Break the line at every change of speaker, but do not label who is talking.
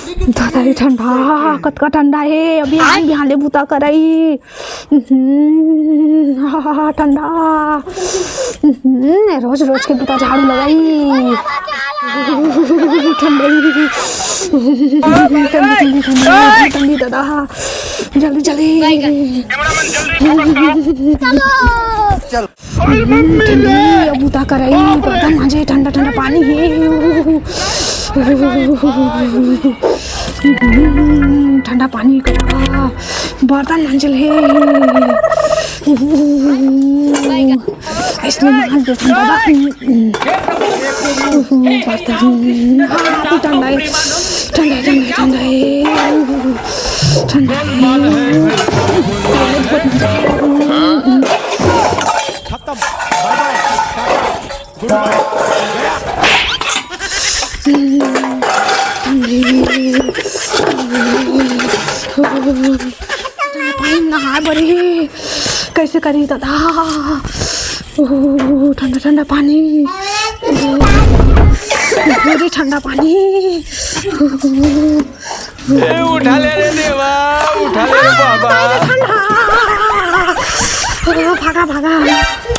दादा ये ठंडा कतका ठंडा है अभी आन बिहान ले बुता कराई ठंडा रोज रोज के बुता झाड़ू लगाई ठंडी ठंडी ठंडी ठंडी दादा जल्दी जल्दी ठंडी अब बुता कराई बर्तन मांजे ठंडा ठंडा पानी है ठंडा पानी का बर्तन मांजल है इसमें मांज दो ठंडा बर्तन ठंडा है ठंडा ठंडा ठंडा है ठंडा पानी नहा बड़ी कैसे करी दादा ठंडा ठंडा पानी ठंडा पानी
उठा ले रे देवा उठा ले रे बाबा
भागा भागा